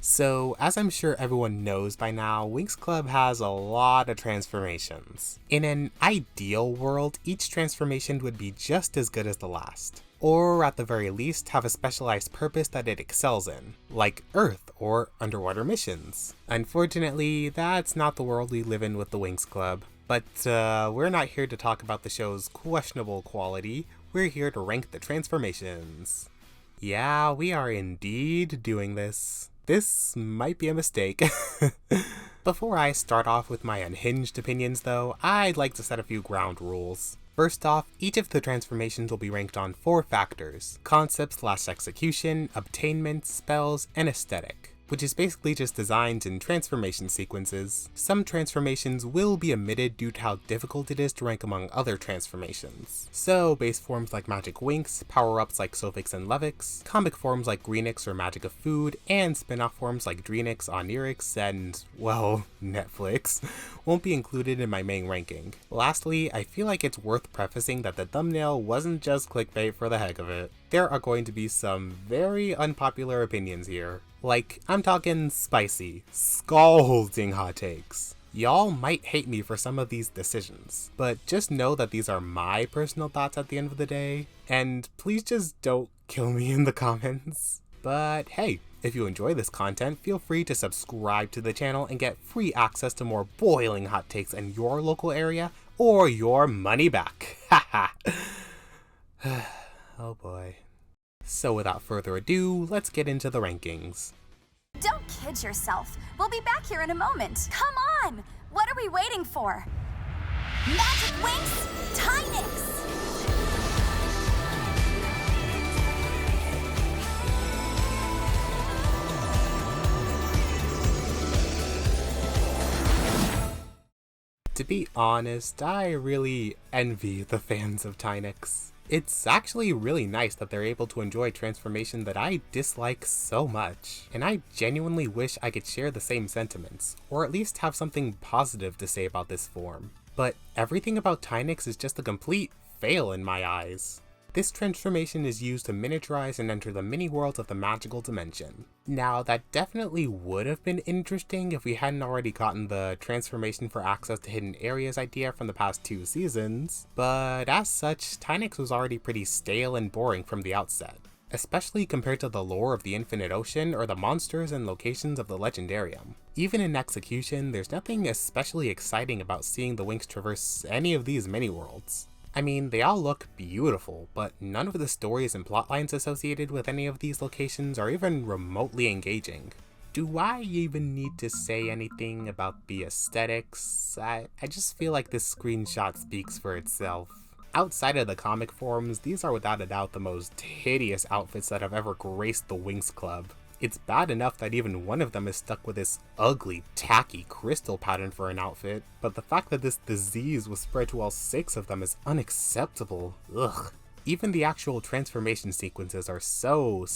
So, as I'm sure everyone knows by now, Winx Club has a lot of transformations. In an ideal world, each transformation would be just as good as the last. Or at the very least, have a specialized purpose that it excels in, like Earth or underwater missions. Unfortunately, that's not the world we live in with the Winx Club. But we're not here to talk about the show's questionable quality, we're here to rank the transformations. Yeah, we are indeed doing this. This might be a mistake. Before I start off with my unhinged opinions though, I'd like to set a few ground rules. First off, each of the transformations will be ranked on 4 factors: concept/execution, obtainment, spells, and aesthetic, which is basically just designs and transformation sequences. Some transformations will be omitted due to how difficult it is to rank among other transformations. So base forms like Magic Winx, power-ups like Sophix and Levix, comic forms like Greenix or Magic of Food, and spin-off forms like Dreenix, Onirix, and, well, Netflix, won't be included in my main ranking. Lastly, I feel like it's worth prefacing that the thumbnail wasn't just clickbait for the heck of it. There are going to be some very unpopular opinions here. Like, I'm talking spicy, scalding hot takes. Y'all might hate me for some of these decisions, but just know that these are my personal thoughts at the end of the day, and please just don't kill me in the comments. But hey, if you enjoy this content, feel free to subscribe to the channel and get free access to more boiling hot takes in your local area, or your money back. Haha. Oh boy. So without further ado, let's get into the rankings. Don't kid yourself. We'll be back here in a moment. Come on! What are we waiting for? Magic Winx, Tinix! To be honest, I really envy the fans of Tinix. It's actually really nice that they're able to enjoy a transformation that I dislike so much, and I genuinely wish I could share the same sentiments, or at least have something positive to say about this form. But everything about Tinix is just a complete fail in my eyes. This transformation is used to miniaturize and enter the mini-worlds of the magical dimension. Now, that definitely would have been interesting if we hadn't already gotten the transformation for access to hidden areas idea from the past 2 seasons, but as such, Tinix was already pretty stale and boring from the outset, especially compared to the lore of the Infinite Ocean or the monsters and locations of the Legendarium. Even in execution, there's nothing especially exciting about seeing the Winx traverse any of these mini-worlds. I mean, they all look beautiful, but none of the stories and plotlines associated with any of these locations are even remotely engaging. Do I even need to say anything about the aesthetics? I just feel like this screenshot speaks for itself. Outside of the comic forms, these are without a doubt the most hideous outfits that have ever graced the Winx Club. It's bad enough that even one of them is stuck with this ugly, tacky crystal pattern for an outfit, but the fact that this disease was spread to all 6 of them is unacceptable. Ugh. Even the actual transformation sequences are so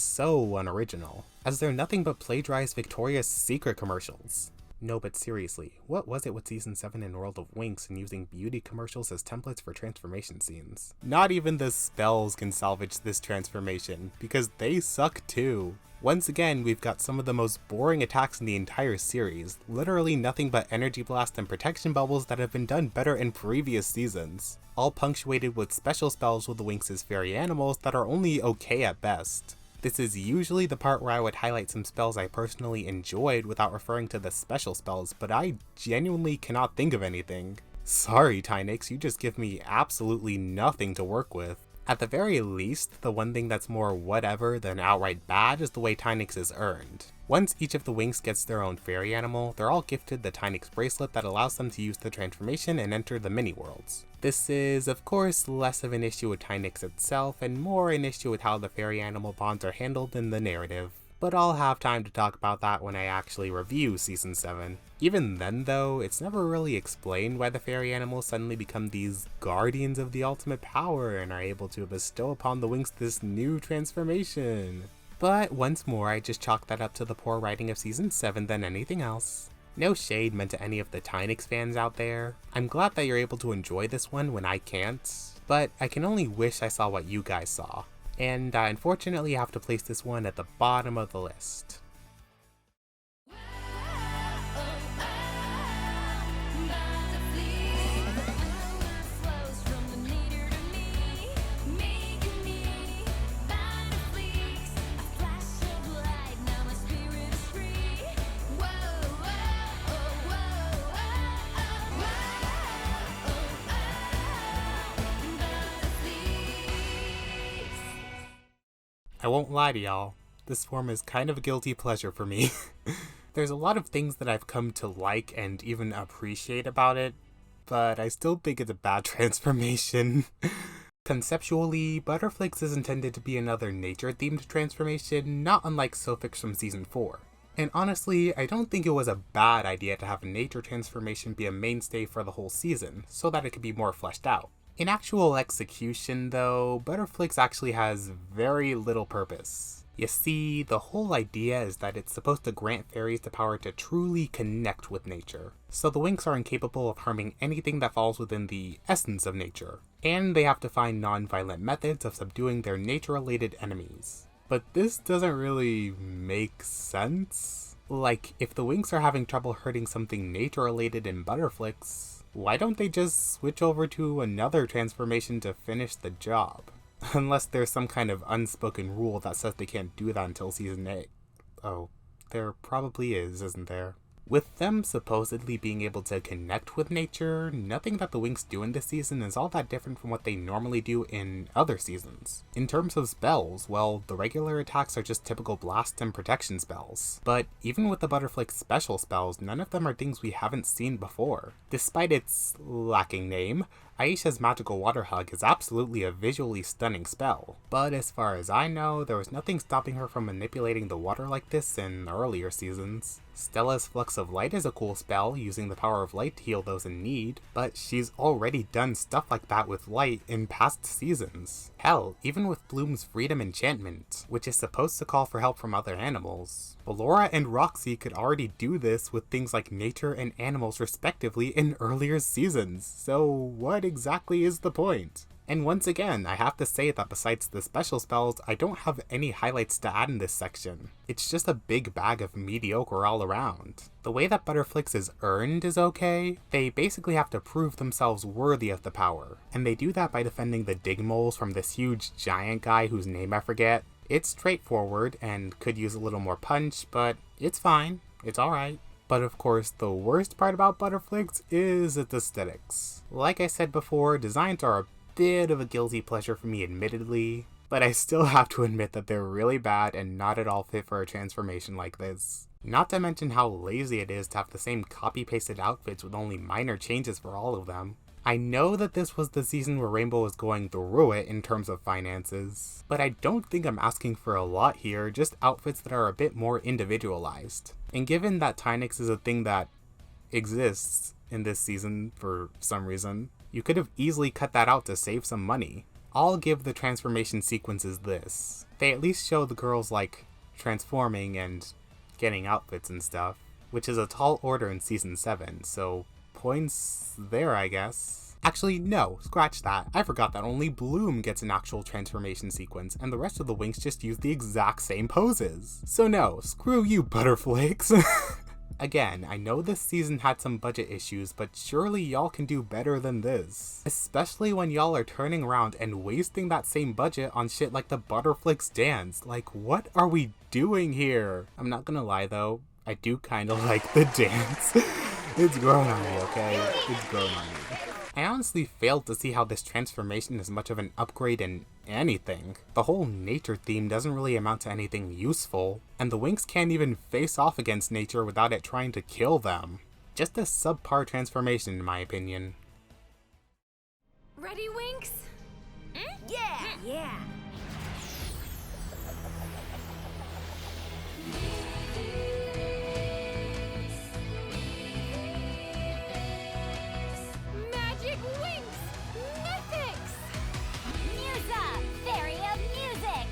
unoriginal, as they're nothing but plagiarized Victoria's Secret commercials. No, but seriously, what was it with Season 7 in World of Winx and using beauty commercials as templates for transformation scenes? Not even the spells can salvage this transformation, because they suck too. Once again, we've got some of the most boring attacks in the entire series, literally nothing but energy blast and protection bubbles that have been done better in previous seasons, all punctuated with special spells with the Winx's fairy animals that are only okay at best. This is usually the part where I would highlight some spells I personally enjoyed without referring to the special spells, but I genuinely cannot think of anything. Sorry Tinix, you just give me absolutely nothing to work with. At the very least, the one thing that's more whatever than outright bad is the way Tinix is earned. Once each of the Winx gets their own fairy animal, they're all gifted the Tinix bracelet that allows them to use the transformation and enter the mini-worlds. This is, of course, less of an issue with Tinix itself, and more an issue with how the fairy animal bonds are handled in the narrative. But I'll have time to talk about that when I actually review Season 7. Even then though, it's never really explained why the fairy animals suddenly become these guardians of the ultimate power and are able to bestow upon the Winx this new transformation. But once more, I just chalk that up to the poor writing of Season 7 than anything else. No shade meant to any of the Tinix fans out there. I'm glad that you're able to enjoy this one when I can't, but I can only wish I saw what you guys saw. And I unfortunately have to place this one at the bottom of the list. I won't lie to y'all, this form is kind of a guilty pleasure for me. There's a lot of things that I've come to like and even appreciate about it, but I still think it's a bad transformation. Conceptually, Butterflakes is intended to be another nature-themed transformation, not unlike Sophics from Season 4. And honestly, I don't think it was a bad idea to have a nature transformation be a mainstay for the whole season, so that it could be more fleshed out. In actual execution though, Butterflakes actually has very little purpose. You see, the whole idea is that it's supposed to grant fairies the power to truly connect with nature. So the Winx are incapable of harming anything that falls within the essence of nature, and they have to find non-violent methods of subduing their nature-related enemies. But this doesn't really make sense. Like, if the Winx are having trouble hurting something nature-related in Butterflakes, why don't they just switch over to another transformation to finish the job? Unless there's some kind of unspoken rule that says they can't do that until Season 8. Oh, there probably is, isn't there? With them supposedly being able to connect with nature, nothing that the Winx do in this season is all that different from what they normally do in other seasons. In terms of spells, well, the regular attacks are just typical blast and protection spells. But even with the Butterflakes special spells, none of them are things we haven't seen before. Despite its lacking name, Aisha's Magical Water Hug is absolutely a visually stunning spell, but as far as I know, there was nothing stopping her from manipulating the water like this in earlier seasons. Stella's Flux of Light is a cool spell, using the power of light to heal those in need, but she's already done stuff like that with light in past seasons. Hell, even with Bloom's Freedom Enchantment, which is supposed to call for help from other animals. Ballora and Roxy could already do this with things like nature and animals respectively in earlier seasons, so what exactly is the point? And once again, I have to say that besides the special spells, I don't have any highlights to add in this section. It's just a big bag of mediocre all around. The way that Butterflakes is earned is okay. They basically have to prove themselves worthy of the power, and they do that by defending the Digmoles from this huge giant guy whose name I forget. It's straightforward and could use a little more punch, but it's fine. It's alright. But of course, the worst part about Butterflakes is its aesthetics. Like I said before, designs are a bit of a guilty pleasure for me admittedly, but I still have to admit that they're really bad and not at all fit for a transformation like this. Not to mention how lazy it is to have the same copy-pasted outfits with only minor changes for all of them. I know that this was the season where Rainbow was going through it in terms of finances, but I don't think I'm asking for a lot here, just outfits that are a bit more individualized. And given that Tynix is a thing that exists in this season for some reason, you could have easily cut that out to save some money. I'll give the transformation sequences this. They at least show the girls like transforming and getting outfits and stuff, which is a tall order in season 7, so points there I guess. Actually no, scratch that. I forgot that only Bloom gets an actual transformation sequence and the rest of the Winx just use the exact same poses. So no, screw you Butterflakes. Again, I know this season had some budget issues, but surely y'all can do better than this. Especially when y'all are turning around and wasting that same budget on shit like the Butterflakes dance. Like, what are we doing here? I'm not gonna lie though, I do kinda like the dance. It's growing on me, okay? It's growing on me. I honestly failed to see how this transformation is much of an upgrade in anything. The whole nature theme doesn't really amount to anything useful, and the Winx can't even face off against nature without it trying to kill them. Just a subpar transformation in my opinion. Ready, Winx? Yeah! Yeah! Magic Winx! Mythics! Musa, Fairy of Music!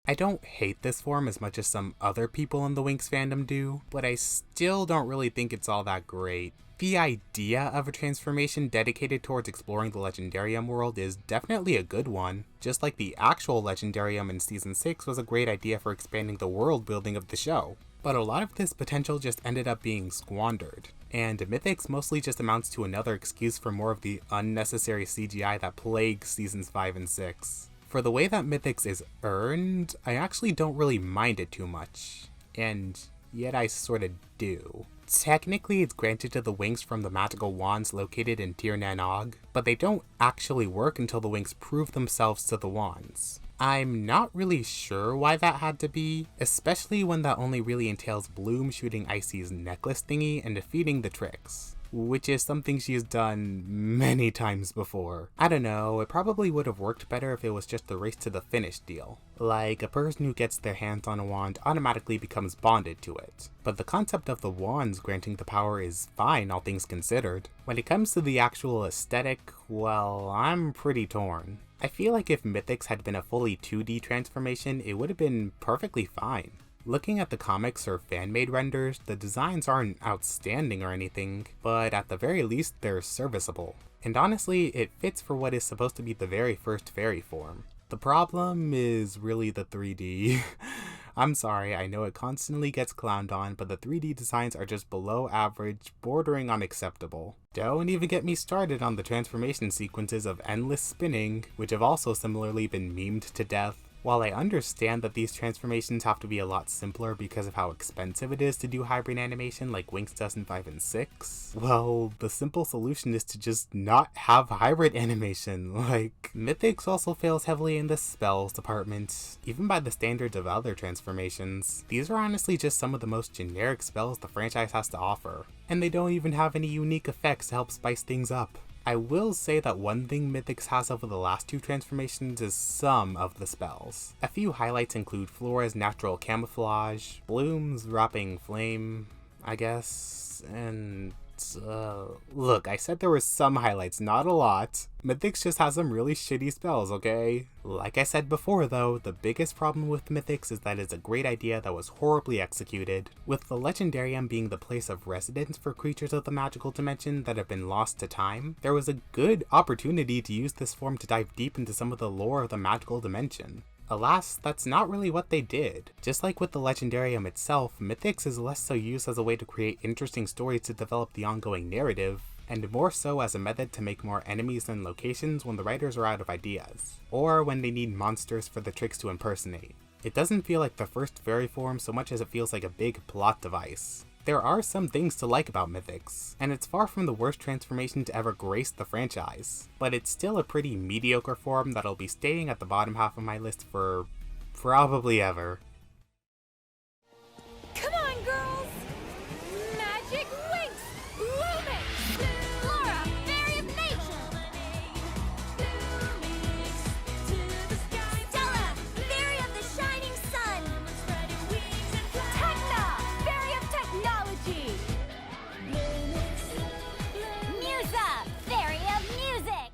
I don't hate this form as much as some other people in the Winx fandom do, but I still don't really think it's all that great. The idea of a transformation dedicated towards exploring the Legendarium world is definitely a good one, just like the actual Legendarium in Season 6 was a great idea for expanding the world building of the show. But a lot of this potential just ended up being squandered, and Mythics mostly just amounts to another excuse for more of the unnecessary CGI that plagues Seasons 5 and 6. For the way that Mythics is earned, I actually don't really mind it too much, and yet I sorta do. Technically, it's granted to the Winx from the magical wands located in Tir Nan Og, but they don't actually work until the Winx prove themselves to the wands. I'm not really sure why that had to be, especially when that only really entails Bloom shooting Icy's necklace thingy and defeating the Tricks, which is something she's done many times before. I don't know, it probably would have worked better if it was just the race to the finish deal. Like, a person who gets their hands on a wand automatically becomes bonded to it. But the concept of the wands granting the power is fine, all things considered. When it comes to the actual aesthetic, well, I'm pretty torn. I feel like if Mythics had been a fully 2D transformation, it would have been perfectly fine. Looking at the comics or fan-made renders, the designs aren't outstanding or anything, but at the very least they're serviceable. And honestly, it fits for what is supposed to be the very first fairy form. The problem is really the 3D. I'm sorry, I know it constantly gets clowned on, but the 3D designs are just below average, bordering on acceptable. Don't even get me started on the transformation sequences of endless spinning, which have also similarly been memed to death. While I understand that these transformations have to be a lot simpler because of how expensive it is to do hybrid animation like Winx does in 5 and 6, well, the simple solution is to just not have hybrid animation. Like, Mythics also fails heavily in the spells department, even by the standards of other transformations. These are honestly just some of the most generic spells the franchise has to offer, and they don't even have any unique effects to help spice things up. I will say that one thing Mythics has over the last two transformations is some of the spells. A few highlights include Flora's natural camouflage, Bloom's wrapping flame, I guess, and look, I said there were some highlights, not a lot. Mythics just has some really shitty spells, okay? Like I said before though, the biggest problem with Mythics is that it's a great idea that was horribly executed. With the Legendarium being the place of residence for creatures of the magical dimension that have been lost to time, there was a good opportunity to use this form to dive deep into some of the lore of the magical dimension. Alas, that's not really what they did. Just like with the Legendarium itself, Mythics is less so used as a way to create interesting stories to develop the ongoing narrative, and more so as a method to make more enemies and locations when the writers are out of ideas, or when they need monsters for the Tricks to impersonate. It doesn't feel like the first fairy form so much as it feels like a big plot device. There are some things to like about Mythics, and it's far from the worst transformation to ever grace the franchise, but it's still a pretty mediocre form that'll be staying at the bottom half of my list for probably ever. Come on, girls! Magic Winx! Blumiix! Flora, Fairy of Nature! Stella, Fairy of the Shining Sun! Techna, Fairy of Technology! Musa, Fairy of Music!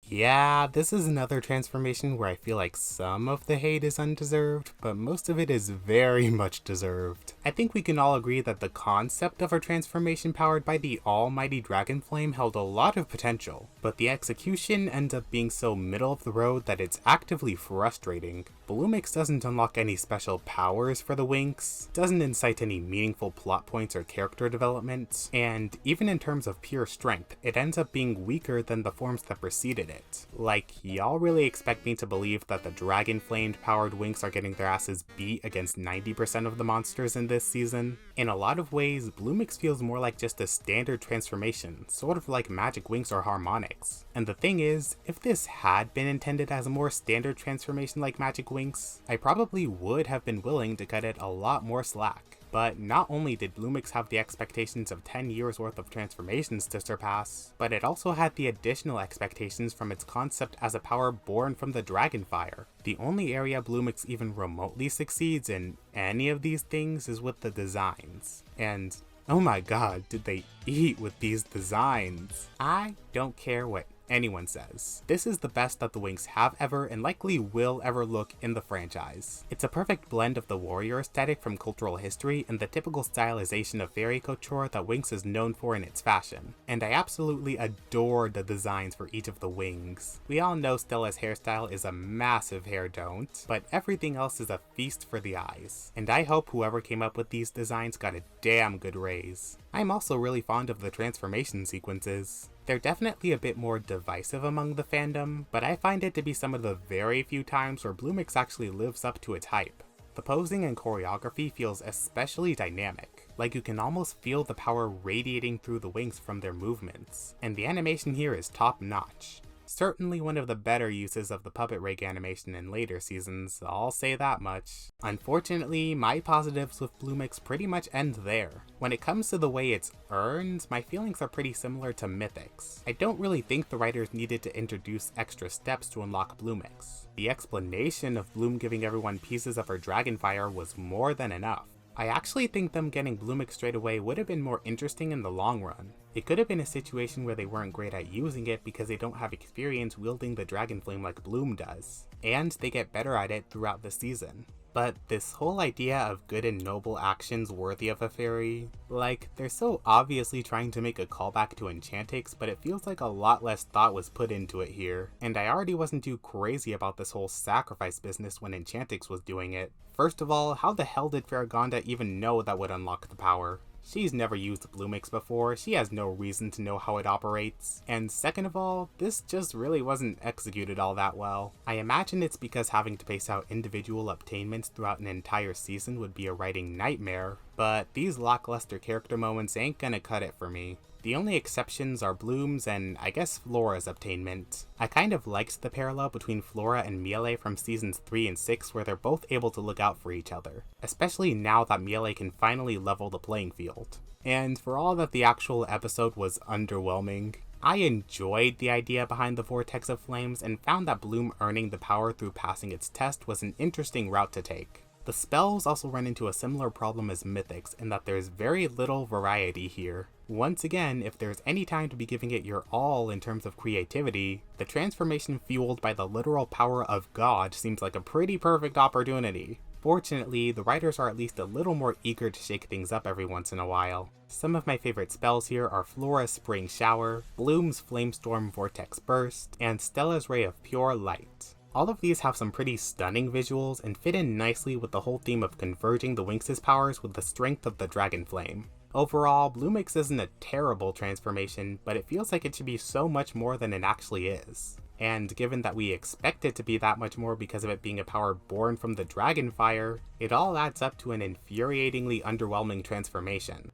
Yeah, this is another transformation where I feel like some of the hate is undeserved, but most of it is very much deserved. I think we can all agree that the concept of a transformation powered by the almighty Dragon Flame held a lot of potential, but the execution ends up being so middle of the road that it's actively frustrating. Blumiix doesn't unlock any special powers for the Winx, doesn't incite any meaningful plot points or character development, and even in terms of pure strength, it ends up being weaker than the forms that preceded it. Like, y'all really expect me to believe that the Dragon Flamed powered Winx are getting their asses beat against 90% of the monsters in this season? In a lot of ways, Blumiix feels more like just a standard transformation, sort of like Magic Winx or Harmonics. And the thing is, if this had been intended as a more standard transformation like Magic Winx, I probably would have been willing to cut it a lot more slack. But not only did Blumiix have the expectations of 10 years worth of transformations to surpass, but it also had the additional expectations from its concept as a power born from the Dragonfire. The only area Blumiix even remotely succeeds in any of these things is with the designs. And oh my god, did they eat with these designs. I don't care what anyone says. This is the best that the Winx have ever and likely will ever look in the franchise. It's a perfect blend of the warrior aesthetic from cultural history and the typical stylization of fairy couture that Winx is known for in its fashion. And I absolutely adore the designs for each of the wings. We all know Stella's hairstyle is a massive hair don't, but everything else is a feast for the eyes. And I hope whoever came up with these designs got a damn good raise. I'm also really fond of the transformation sequences. They're definitely a bit more divisive among the fandom, but I find it to be some of the very few times where Blumiix actually lives up to its hype. The posing and choreography feels especially dynamic, like you can almost feel the power radiating through the Winx from their movements, and the animation here is top notch. Certainly one of the better uses of the puppet rig animation in later seasons, I'll say that much. Unfortunately, my positives with Blumiix pretty much end there. When it comes to the way it's earned, my feelings are pretty similar to Mythics. I don't really think the writers needed to introduce extra steps to unlock Blumiix. The explanation of Bloom giving everyone pieces of her dragon fire was more than enough. I actually think them getting Blumiix straight away would have been more interesting in the long run. It could have been a situation where they weren't great at using it because they don't have experience wielding the dragon flame like Bloom does, and they get better at it throughout the season. But this whole idea of good and noble actions worthy of a fairy, like, they're so obviously trying to make a callback to Enchantix, but it feels like a lot less thought was put into it here. And I already wasn't too crazy about this whole sacrifice business when Enchantix was doing it. First of all, how the hell did Faragonda even know that would unlock the power? She's never used Blumiix before, she has no reason to know how it operates. And second of all, this just really wasn't executed all that well. I imagine it's because having to pace out individual obtainments throughout an entire season would be a writing nightmare, but these lackluster character moments ain't gonna cut it for me. The only exceptions are Bloom's and, I guess, Flora's obtainment. I kind of liked the parallel between Flora and Miele from seasons 3 and 6 where they're both able to look out for each other, especially now that Miele can finally level the playing field. And for all that the actual episode was underwhelming, I enjoyed the idea behind the Vortex of Flames and found that Bloom earning the power through passing its test was an interesting route to take. The spells also run into a similar problem as Mythics in that there's very little variety here. Once again, if there's any time to be giving it your all in terms of creativity, the transformation fueled by the literal power of God seems like a pretty perfect opportunity. Fortunately, the writers are at least a little more eager to shake things up every once in a while. Some of my favorite spells here are Flora's Spring Shower, Bloom's Flamestorm Vortex Burst, and Stella's Ray of Pure Light. All of these have some pretty stunning visuals and fit in nicely with the whole theme of converging the Winx's powers with the strength of the Dragon Flame. Overall, Blumiix isn't a terrible transformation, but it feels like it should be so much more than it actually is. And given that we expect it to be that much more because of it being a power born from the Dragon Fire, it all adds up to an infuriatingly underwhelming transformation.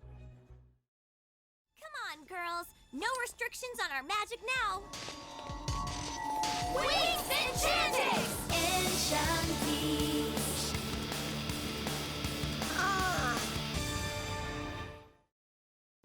Come on, girls. No restrictions on our magic now. Winx Enchantix! Enchantish!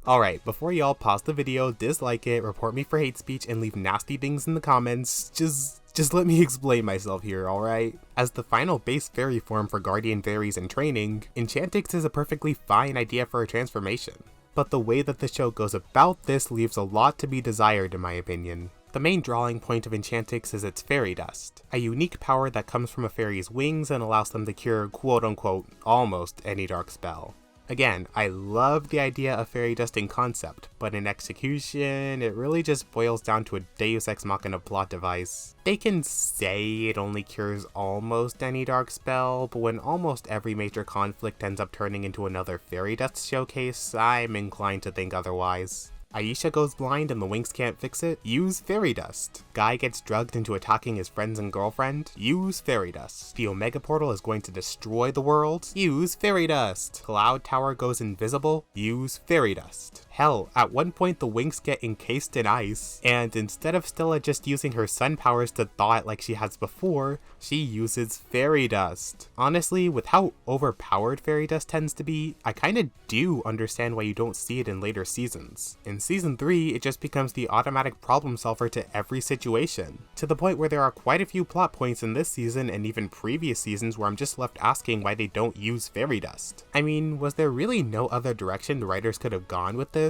Alright, before y'all pause the video, dislike it, report me for hate speech, and leave nasty things in the comments, just let me explain myself here, alright? As the final base fairy form for Guardian Fairies in training, Enchantix is a perfectly fine idea for a transformation. But the way that the show goes about this leaves a lot to be desired in my opinion. The main drawing point of Enchantix is its fairy dust, a unique power that comes from a fairy's wings and allows them to cure quote-unquote almost any dark spell. Again, I love the idea of fairy dust in concept, but in execution, it really just boils down to a Deus Ex Machina plot device. They can say it only cures almost any dark spell, but when almost every major conflict ends up turning into another fairy dust showcase, I'm inclined to think otherwise. Aisha goes blind and the Winx can't fix it? Use fairy dust. Guy gets drugged into attacking his friends and girlfriend? Use fairy dust. The Omega Portal is going to destroy the world? Use fairy dust. Cloud Tower goes invisible? Use fairy dust. Hell, at one point the Winx get encased in ice, and instead of Stella just using her sun powers to thaw it like she has before, she uses fairy dust. Honestly, with how overpowered fairy dust tends to be, I kinda do understand why you don't see it in later seasons. In season 3, it just becomes the automatic problem solver to every situation, to the point where there are quite a few plot points in this season and even previous seasons where I'm just left asking why they don't use fairy dust. I mean, was there really no other direction the writers could have gone with this?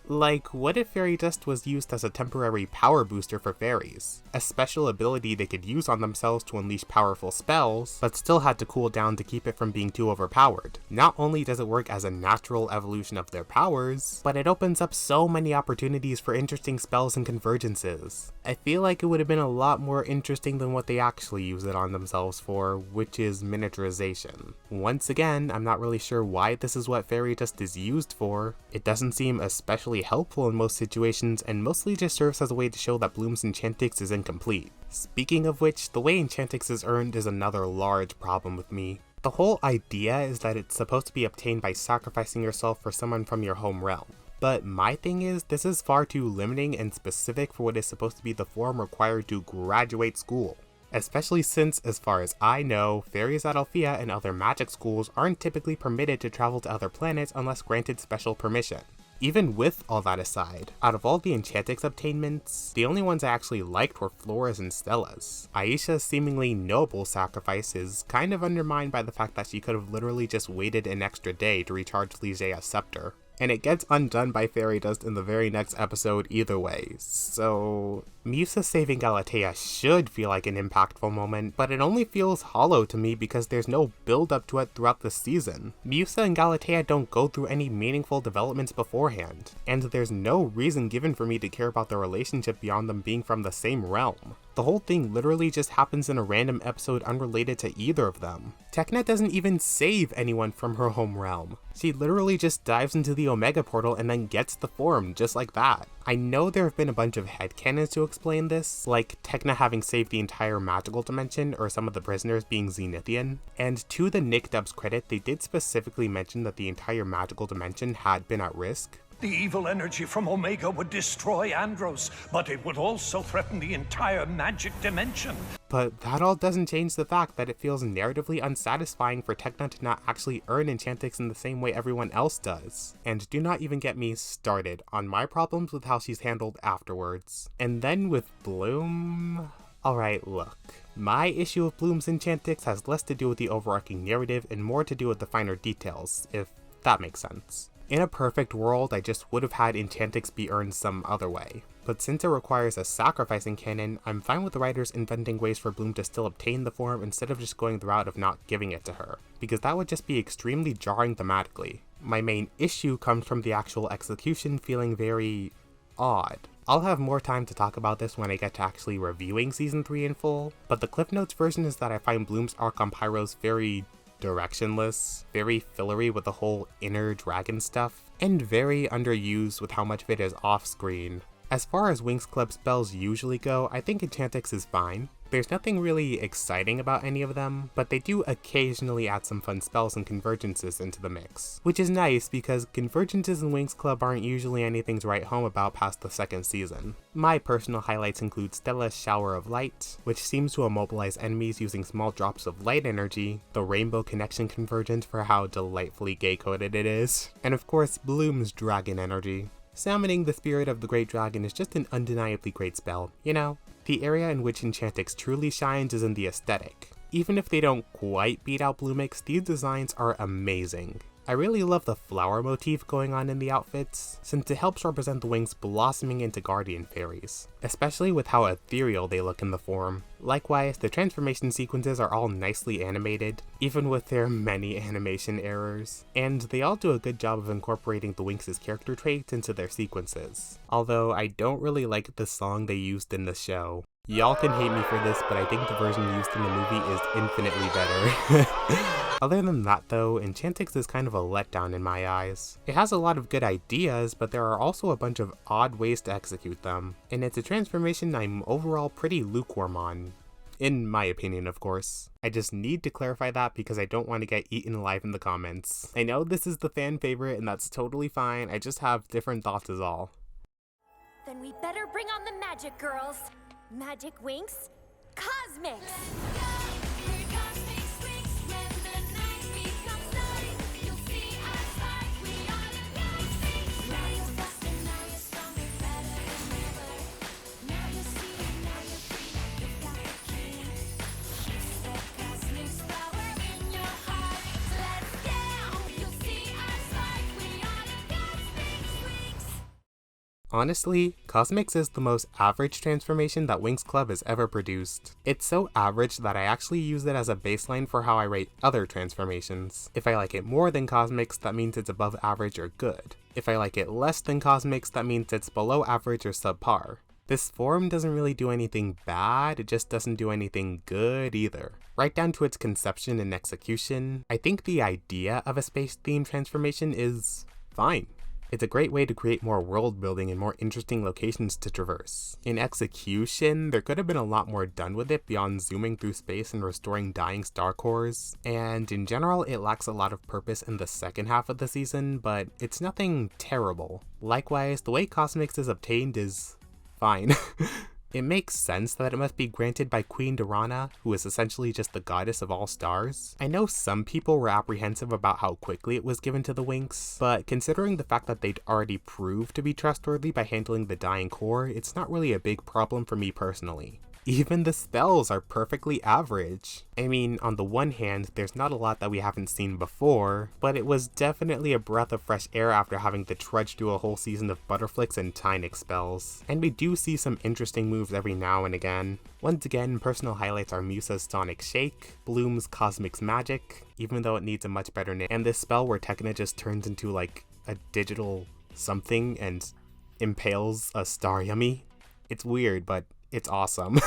Like, what if fairy dust was used as a temporary power booster for fairies? A special ability they could use on themselves to unleash powerful spells, but still had to cool down to keep it from being too overpowered. Not only does it work as a natural evolution of their powers, but it opens up so many opportunities for interesting spells and convergences. I feel like it would have been a lot more interesting than what they actually use it on themselves for, which is miniaturization. Once again, I'm not really sure why this is what fairy dust is used for. It doesn't seem especially helpful in most situations and mostly just serves as a way to show that Bloom's Enchantix is incomplete. Speaking of which, the way Enchantix is earned is another large problem with me. The whole idea is that it's supposed to be obtained by sacrificing yourself for someone from your home realm. But my thing is, this is far too limiting and specific for what is supposed to be the form required to graduate school. Especially since, as far as I know, fairies at Althea and other magic schools aren't typically permitted to travel to other planets unless granted special permission. Even with all that aside, out of all the Enchantix obtainments, the only ones I actually liked were Flora's and Stella's. Aisha's seemingly noble sacrifice is kind of undermined by the fact that she could have literally just waited an extra day to recharge Ligea's scepter. And it gets undone by fairy dust in the very next episode either way, so Musa saving Galatea should feel like an impactful moment, but it only feels hollow to me because there's no build up to it throughout the season. Musa and Galatea don't go through any meaningful developments beforehand, and there's no reason given for me to care about their relationship beyond them being from the same realm. The whole thing literally just happens in a random episode unrelated to either of them. Tecna doesn't even save anyone from her home realm. She literally just dives into the Omega portal and then gets the form just like that. I know there have been a bunch of headcanons to explain this, like Tecna having saved the entire magical dimension or some of the prisoners being Zenithian, and to the Nick Dub's credit, they did specifically mention that the entire magical dimension had been at risk. The evil energy from Omega would destroy Andros, but it would also threaten the entire magic dimension. But that all doesn't change the fact that it feels narratively unsatisfying for Tecna to not actually earn Enchantix in the same way everyone else does. And do not even get me started on my problems with how she's handled afterwards. And then with Bloom... Alright, look. My issue with Bloom's Enchantix has less to do with the overarching narrative and more to do with the finer details, if that makes sense. In a perfect world, I just would have had Enchantix be earned some other way. But since it requires a sacrificing canon, I'm fine with the writers inventing ways for Bloom to still obtain the form instead of just going the route of not giving it to her, because that would just be extremely jarring thematically. My main issue comes from the actual execution feeling very odd. I'll have more time to talk about this when I get to actually reviewing Season 3 in full, but the Cliff Notes version is that I find Bloom's arc on Pyros very directionless, very fillery with the whole inner dragon stuff, and very underused with how much of it is off-screen. As far as Winx Club spells usually go, I think Enchantix is fine. There's nothing really exciting about any of them, but they do occasionally add some fun spells and convergences into the mix. Which is nice because convergences in Winx Club aren't usually anything to write home about past the second season. My personal highlights include Stella's Shower of Light, which seems to immobilize enemies using small drops of light energy, the Rainbow Connection convergence for how delightfully gay-coded it is, and of course Bloom's Dragon Energy. Summoning the spirit of the Great Dragon is just an undeniably great spell, you know? The area in which Enchantix truly shines is in the aesthetic. Even if they don't quite beat out Blumiix, these designs are amazing. I really love the flower motif going on in the outfits, since it helps represent the wings blossoming into guardian fairies, especially with how ethereal they look in the form. Likewise, the transformation sequences are all nicely animated, even with their many animation errors, and they all do a good job of incorporating the Winx's character traits into their sequences. Although I don't really like the song they used in the show. Y'all can hate me for this, but I think the version used in the movie is infinitely better. Other than that though, Enchantix is kind of a letdown in my eyes. It has a lot of good ideas, but there are also a bunch of odd ways to execute them, and it's a transformation I'm overall pretty lukewarm on. In my opinion, of course. I just need to clarify that because I don't want to get eaten alive in the comments. I know this is the fan favorite and that's totally fine, I just have different thoughts is all. Then we better bring on the magic girls. Magic Winx, Cosmix! Honestly, Cosmix is the most average transformation that Winx Club has ever produced. It's so average that I actually use it as a baseline for how I rate other transformations. If I like it more than Cosmix, that means it's above average or good. If I like it less than Cosmix, that means it's below average or subpar. This form doesn't really do anything bad, it just doesn't do anything good either. Right down to its conception and execution, I think the idea of a space-themed transformation is fine. It's a great way to create more world building and more interesting locations to traverse. In execution, there could have been a lot more done with it beyond zooming through space and restoring dying star cores, and in general it lacks a lot of purpose in the second half of the season, but it's nothing terrible. Likewise, the way Cosmix is obtained is fine. It makes sense that it must be granted by Queen Durana, who is essentially just the goddess of all stars. I know some people were apprehensive about how quickly it was given to the Winx, but considering the fact that they'd already proved to be trustworthy by handling the dying core, it's not really a big problem for me personally. Even the spells are perfectly average. I mean, on the one hand, there's not a lot that we haven't seen before, but it was definitely a breath of fresh air after having to trudge through a whole season of Butterflakes and Tynix spells. And we do see some interesting moves every now and again. Once again, personal highlights are Musa's Sonic Shake, Bloom's Cosmix Magic, even though it needs a much better name, and this spell where Tekna just turns into like a digital something and impales a star yummy. It's weird, but it's awesome.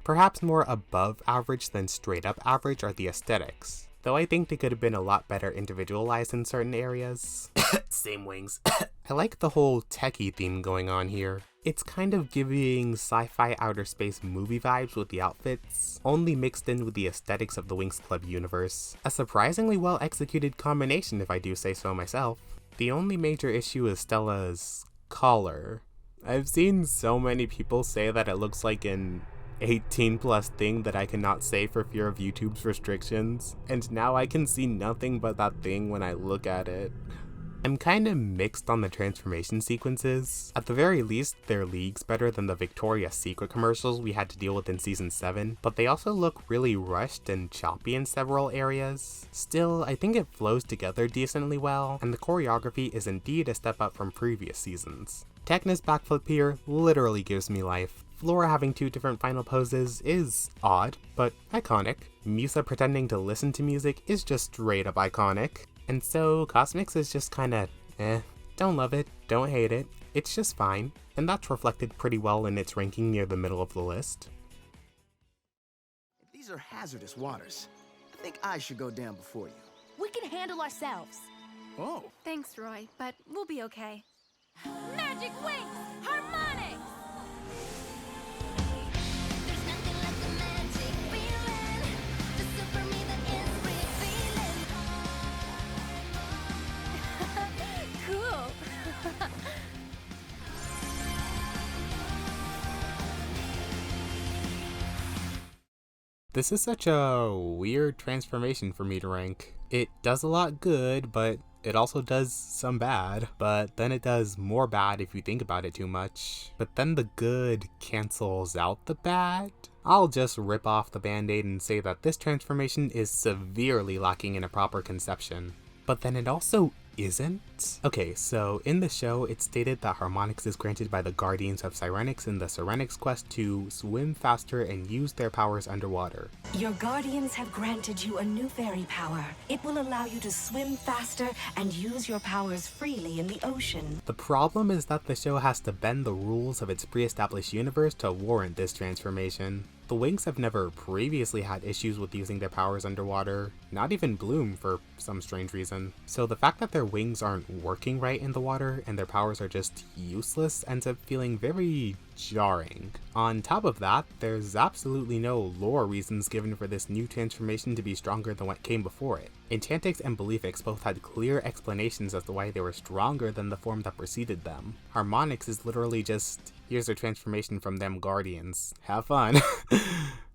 Perhaps more above average than straight up average are the aesthetics, though I think they could have been a lot better individualized in certain areas. Same wings. I like the whole techie theme going on here. It's kind of giving sci-fi outer space movie vibes with the outfits, only mixed in with the aesthetics of the Winx Club universe. A surprisingly well executed combination if I do say so myself. The only major issue is Stella's collar. I've seen so many people say that it looks like an 18+ thing that I cannot say for fear of YouTube's restrictions, and now I can see nothing but that thing when I look at it. I'm kinda mixed on the transformation sequences. At the very least, they're leagues better than the Victoria's Secret commercials we had to deal with in Season 7, but they also look really rushed and choppy in several areas. Still, I think it flows together decently well, and the choreography is indeed a step up from previous seasons. Tekna's backflip here literally gives me life. Flora having 2 different final poses is odd, but iconic. Musa pretending to listen to music is just straight up iconic. And so Cosmix is just kinda Don't love it, don't hate it, it's just fine. And that's reflected pretty well in its ranking near the middle of the list. These are hazardous waters. I think I should go down before you. We can handle ourselves. Oh. Thanks, Roy, but we'll be okay. Magic Winx! Harmonics! Cool. This is such a weird transformation for me to rank. It does a lot good, but it also does some bad, but then it does more bad if you think about it too much. But then the good cancels out the bad. I'll just rip off the band-aid and say that this transformation is severely lacking in a proper conception. But then it also isn't? Okay, so in the show, it's stated that Harmonics is granted by the Guardians of Sirenic in the Sirenic's quest to swim faster and use their powers underwater. Your guardians have granted you a new fairy power. It will allow you to swim faster and use your powers freely in the ocean. The problem is that the show has to bend the rules of its pre-established universe to warrant this transformation. The Winx have never previously had issues with using their powers underwater, not even Bloom for some strange reason. So the fact that their wings aren't working right in the water and their powers are just useless ends up feeling very jarring. On top of that, there's absolutely no lore reasons given for this new transformation to be stronger than what came before it. Enchantix and Believix both had clear explanations as to why they were stronger than the form that preceded them. Harmonics is literally just, here's their transformation from them Guardians. Have fun.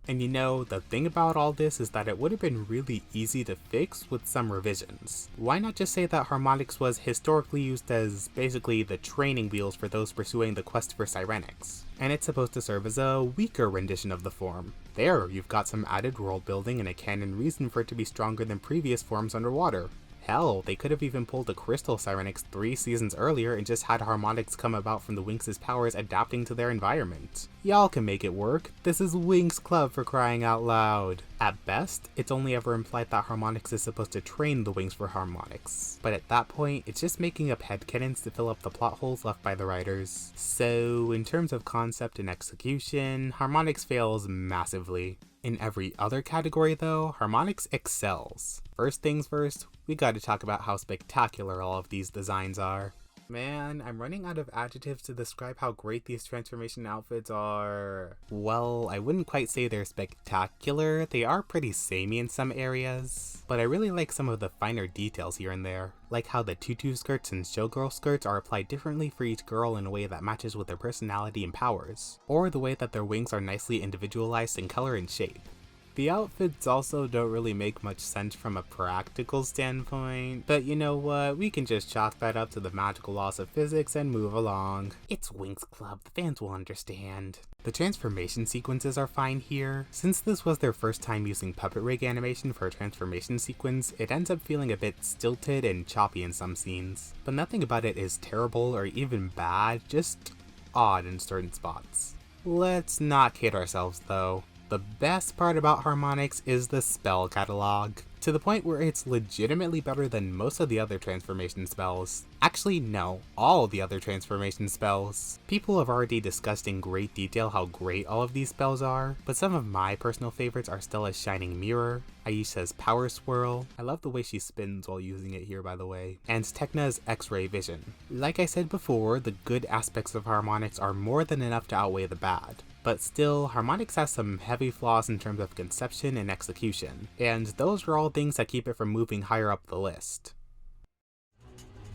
And you know, the thing about all this is that it would have been really easy to fix with some revisions. Why not just say that Harmonics was historically used as basically the training wheels for those pursuing the quest for Sirenics, and it's supposed to serve as a weaker rendition of the form. There, you've got some added world building and a canon reason for it to be stronger than previous forms underwater. Hell, they could have even pulled the Crystal Sirenics 3 seasons earlier and just had Harmonics come about from the Winx's powers adapting to their environment. Y'all can make it work. This is Winx Club for crying out loud. At best, it's only ever implied that Harmonics is supposed to train the Winx for Harmonics. But at that point, it's just making up headcanons to fill up the plot holes left by the writers. So, in terms of concept and execution, Harmonics fails massively. In every other category though, Harmonics excels. First things first, we gotta talk about how spectacular all of these designs are. Man, I'm running out of adjectives to describe how great these transformation outfits are. Well, I wouldn't quite say they're spectacular, they are pretty samey in some areas, but I really like some of the finer details here and there, like how the tutu skirts and showgirl skirts are applied differently for each girl in a way that matches with their personality and powers, or the way that their wings are nicely individualized in color and shape. The outfits also don't really make much sense from a practical standpoint, but you know what, we can just chalk that up to the magical laws of physics and move along. It's Winx Club, the fans will understand. The transformation sequences are fine here. Since this was their first time using puppet rig animation for a transformation sequence, it ends up feeling a bit stilted and choppy in some scenes, but nothing about it is terrible or even bad, just odd in certain spots. Let's not kid ourselves though. The best part about Harmonics is the spell catalog, to the point where it's legitimately better than most of the other transformation spells. Actually, no, all the other transformation spells. People have already discussed in great detail how great all of these spells are, but some of my personal favorites are Stella's Shining Mirror, Aisha's Power Swirl, I love the way she spins while using it here by the way, and Tekna's X-Ray Vision. Like I said before, the good aspects of Harmonics are more than enough to outweigh the bad. But still, Harmonics has some heavy flaws in terms of conception and execution, and those are all things that keep it from moving higher up the list.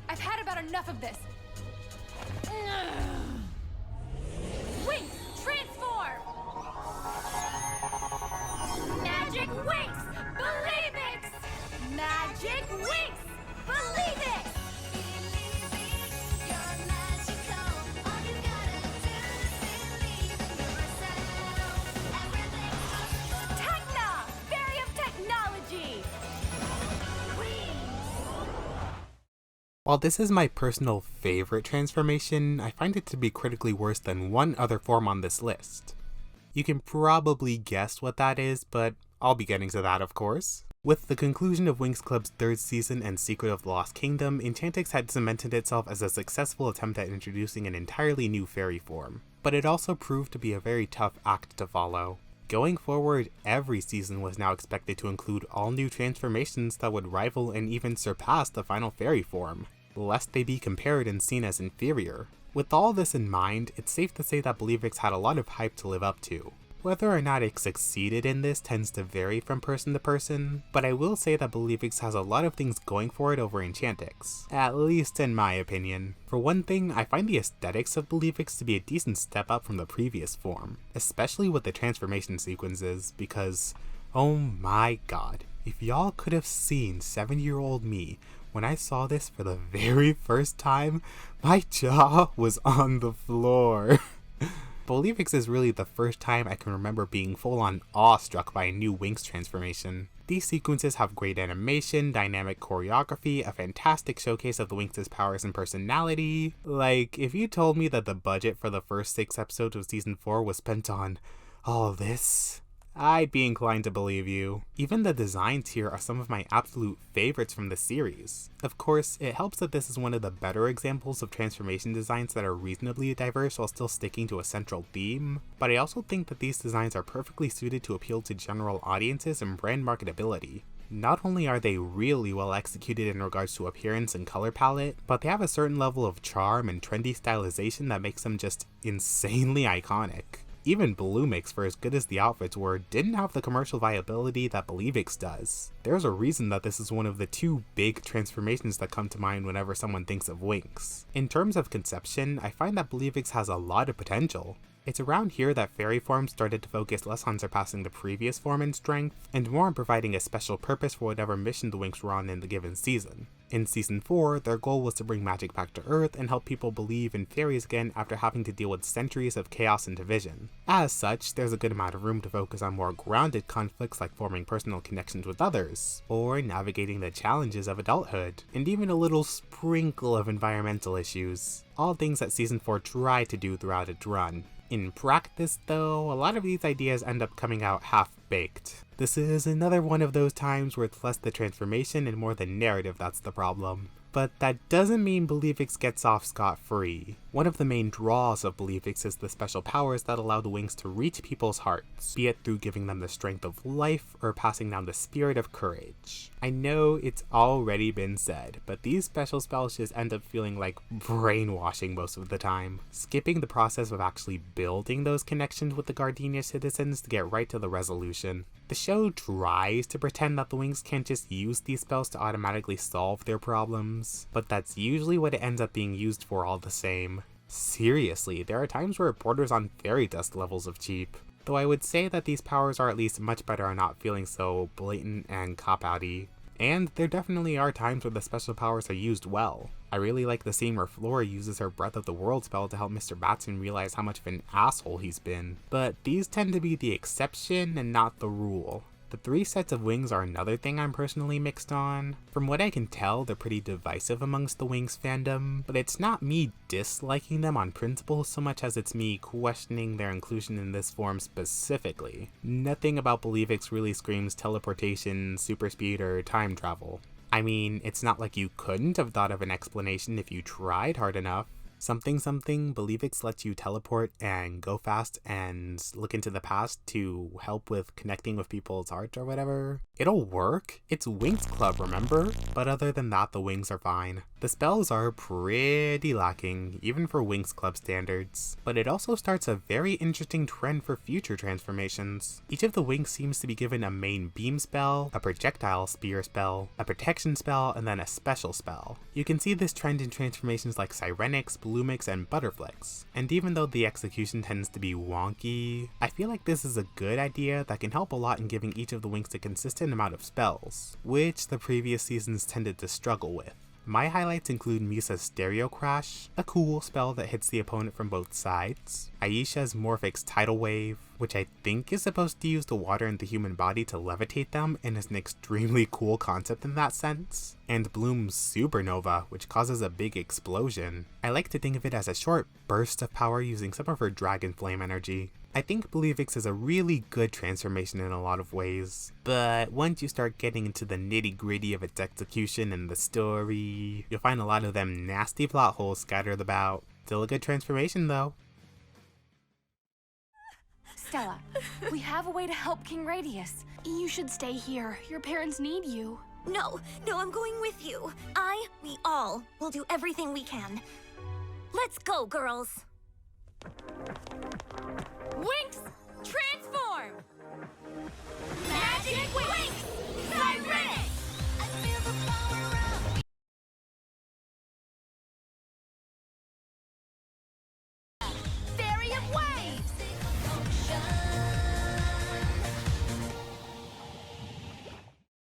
I've had about enough of this. Winx, transform! Magic Winx, Believix! Magic Winx, Believix! While this is my personal favorite transformation, I find it to be critically worse than one other form on this list. You can probably guess what that is, but I'll be getting to that of course. With the conclusion of Winx Club's third season and Secret of the Lost Kingdom, Enchantix had cemented itself as a successful attempt at introducing an entirely new fairy form, but it also proved to be a very tough act to follow. Going forward, every season was now expected to include all new transformations that would rival and even surpass the final fairy form, lest they be compared and seen as inferior. With all this in mind, it's safe to say that Believix had a lot of hype to live up to. Whether or not it succeeded in this tends to vary from person to person, but I will say that Believix has a lot of things going for it over Enchantix, at least in my opinion. For one thing, I find the aesthetics of Believix to be a decent step up from the previous form, especially with the transformation sequences, because, oh my god, if y'all could have seen 7-year-old me when I saw this for the very first time, my jaw was on the floor. Believix is really the first time I can remember being full-on awestruck by a new Winx transformation. These sequences have great animation, dynamic choreography, a fantastic showcase of the Winx's powers and personality. Like, if you told me that the budget for the first 6 episodes of season 4 was spent on all this, I'd be inclined to believe you. Even the designs here are some of my absolute favorites from the series. Of course, it helps that this is one of the better examples of transformation designs that are reasonably diverse while still sticking to a central theme, but I also think that these designs are perfectly suited to appeal to general audiences and brand marketability. Not only are they really well executed in regards to appearance and color palette, but they have a certain level of charm and trendy stylization that makes them just insanely iconic. Even Blumiix, for as good as the outfits were, didn't have the commercial viability that Believix does. There's a reason that this is one of the 2 big transformations that come to mind whenever someone thinks of Winx. In terms of conception, I find that Believix has a lot of potential. It's around here that fairy forms started to focus less on surpassing the previous form in strength, and more on providing a special purpose for whatever mission the Winx were on in the given season. In Season 4, their goal was to bring magic back to Earth and help people believe in fairies again after having to deal with centuries of chaos and division. As such, there's a good amount of room to focus on more grounded conflicts like forming personal connections with others, or navigating the challenges of adulthood, and even a little sprinkle of environmental issues. All things that Season 4 tried to do throughout its run. In practice though, a lot of these ideas end up coming out half-baked. This is another one of those times where it's less the transformation and more the narrative that's the problem. But that doesn't mean Believix gets off scot-free. One of the main draws of Believix is the special powers that allow the Winx to reach people's hearts, be it through giving them the strength of life or passing down the spirit of courage. I know it's already been said, but these special spells just end up feeling like brainwashing most of the time, skipping the process of actually building those connections with the Gardenia citizens to get right to the resolution. The show tries to pretend that the Winx can't just use these spells to automatically solve their problems, but that's usually what it ends up being used for all the same. Seriously, there are times where it borders on fairy dust levels of cheap. Though I would say that these powers are at least much better at not feeling so blatant and cop-outy. And there definitely are times where the special powers are used well. I really like the scene where Flora uses her Breath of the World spell to help Mr. Batson realize how much of an asshole he's been. But these tend to be the exception and not the rule. The 3 sets of wings are another thing I'm personally mixed on. From what I can tell, they're pretty divisive amongst the Winx fandom, but it's not me disliking them on principle so much as it's me questioning their inclusion in this form specifically. Nothing about Believix really screams teleportation, super speed, or time travel. I mean, it's not like you couldn't have thought of an explanation if you tried hard enough. Something Believix lets you teleport and go fast and look into the past to help with connecting with people's hearts or whatever. It'll work. It's Winx Club, remember? But other than that, the wings are fine. The spells are pretty lacking, even for Winx Club standards. But it also starts a very interesting trend for future transformations. Each of the Winx seems to be given a main beam spell, a projectile spear spell, a protection spell, and then a special spell. You can see this trend in transformations like Sirenic, Blumiix, and Butterflakes. And even though the execution tends to be wonky, I feel like this is a good idea that can help a lot in giving each of the Winx a consistent amount of spells, which the previous seasons tended to struggle with. My highlights include Misa's Stereo Crash, a cool spell that hits the opponent from both sides, Aisha's Morphic's Tidal Wave, which I think is supposed to use the water in the human body to levitate them and is an extremely cool concept in that sense, and Bloom's Supernova, which causes a big explosion. I like to think of it as a short burst of power using some of her Dragon Flame energy. I think Believix is a really good transformation in a lot of ways, but once you start getting into the nitty-gritty of its execution and the story, you'll find a lot of them nasty plot holes scattered about. Still a good transformation though. Stella, we have a way to help King Radius. You should stay here. Your parents need you. No, I'm going with you. We all will do everything we can. Let's go, girls. Winx, transform! Magic Winx! Sirenic! Fairy of Waves!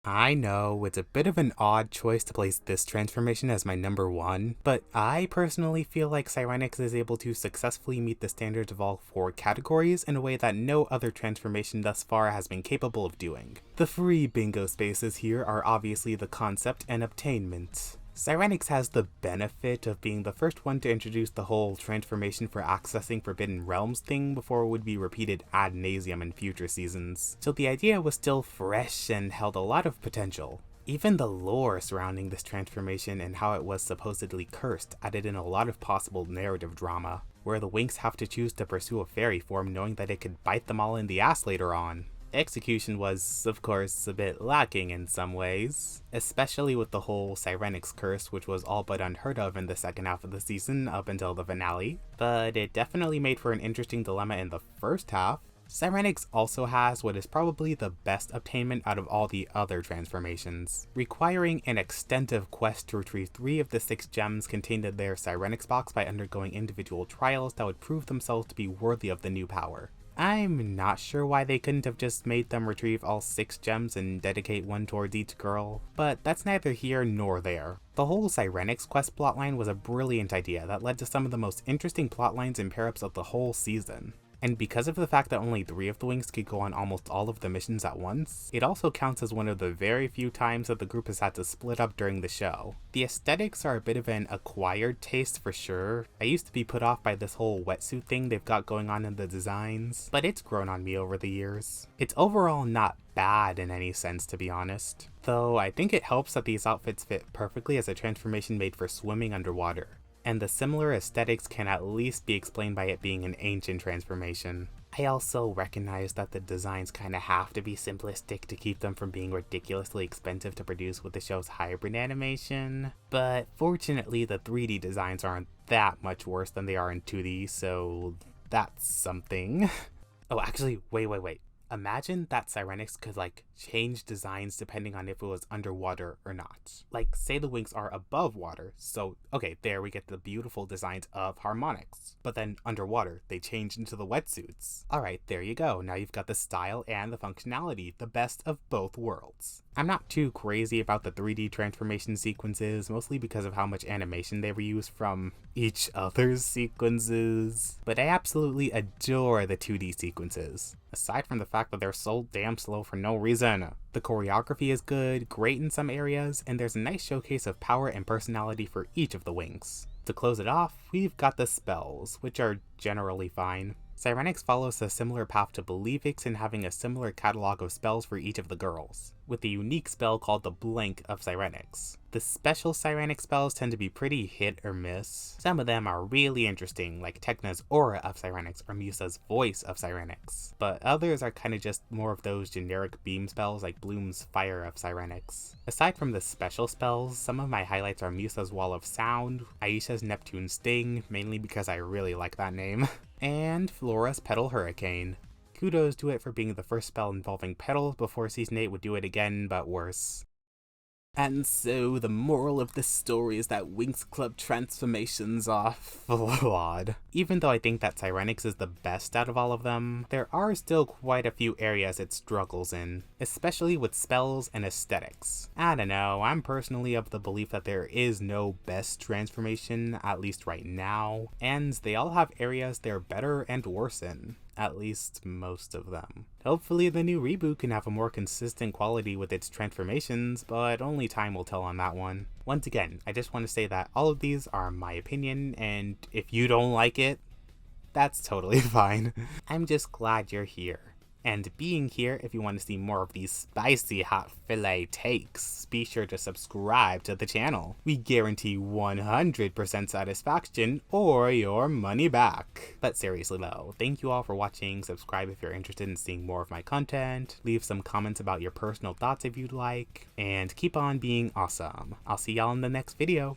I know, it's a bit of an odd choice to place this transformation as my number 1, but I personally feel like Sirenic is able to successfully meet the standards of all 4 categories in a way that no other transformation thus far has been capable of doing. The free bingo spaces here are obviously the concept and obtainment. Sirenic has the benefit of being the first one to introduce the whole transformation for accessing Forbidden Realms thing before it would be repeated ad nauseum in future seasons, so the idea was still fresh and held a lot of potential. Even the lore surrounding this transformation and how it was supposedly cursed added in a lot of possible narrative drama, where the Winx have to choose to pursue a fairy form knowing that it could bite them all in the ass later on. Execution was, of course, a bit lacking in some ways, especially with the whole Sirenic's curse, which was all but unheard of in the second half of the season up until the finale, but it definitely made for an interesting dilemma in the first half. Sirenic also has what is probably the best obtainment out of all the other transformations, requiring an extensive quest to retrieve 3 of the 6 gems contained in their Sirenic box by undergoing individual trials that would prove themselves to be worthy of the new power. I'm not sure why they couldn't have just made them retrieve all 6 gems and dedicate one towards each girl, but that's neither here nor there. The whole Sirenic's quest plotline was a brilliant idea that led to some of the most interesting plotlines and pair-ups of the whole season. And because of the fact that only 3 of the Winx could go on almost all of the missions at once, it also counts as one of the very few times that the group has had to split up during the show. The aesthetics are a bit of an acquired taste for sure. I used to be put off by this whole wetsuit thing they've got going on in the designs, but it's grown on me over the years. It's overall not bad in any sense, to be honest. Though I think it helps that these outfits fit perfectly as a transformation made for swimming underwater. And the similar aesthetics can at least be explained by it being an ancient transformation. I also recognize that the designs kinda have to be simplistic to keep them from being ridiculously expensive to produce with the show's hybrid animation, but fortunately the 3D designs aren't that much worse than they are in 2D, so that's something. Oh, actually, wait. Imagine that Sirenic could like change designs depending on if it was underwater or not. Like, say the Winx are above water, so okay, there we get the beautiful designs of Harmonics. But then underwater, they change into the wetsuits. Alright, there you go. Now you've got the style and the functionality, the best of both worlds. I'm not too crazy about the 3D transformation sequences, mostly because of how much animation they reuse from each other's sequences, but I absolutely adore the 2D sequences, aside from the fact that they're so damn slow for no reason. The choreography is good, great in some areas, and there's a nice showcase of power and personality for each of the Winx. To close it off, we've got the spells, which are generally fine. Sirenic follows a similar path to Believix in having a similar catalog of spells for each of the girls, with the unique spell called the Blink of Sirenic. The special Sirenic spells tend to be pretty hit or miss. Some of them are really interesting, like Techna's Aura of Sirenic or Musa's Voice of Sirenic, but others are kinda just more of those generic beam spells like Bloom's Fire of Sirenic. Aside from the special spells, some of my highlights are Musa's Wall of Sound, Aisha's Neptune Sting, mainly because I really like that name, and Flora's Petal Hurricane. Kudos to it for being the first spell involving petals before Season 8 would do it again, but worse. And so the moral of this story is that Winx Club Transformations are flawed. Even though I think that Sirenic is the best out of all of them, there are still quite a few areas it struggles in, especially with spells and aesthetics. I don't know, I'm personally of the belief that there is no best transformation, at least right now, and they all have areas they're better and worse in. At least most of them. Hopefully the new reboot can have a more consistent quality with its transformations, but only time will tell on that one. Once again, I just want to say that all of these are my opinion, and if you don't like it, that's totally fine. I'm just glad you're here. And being here, if you want to see more of these spicy hot filet takes, be sure to subscribe to the channel. We guarantee 100% satisfaction or your money back. But seriously though, thank you all for watching, subscribe if you're interested in seeing more of my content, leave some comments about your personal thoughts if you'd like, and keep on being awesome. I'll see y'all in the next video.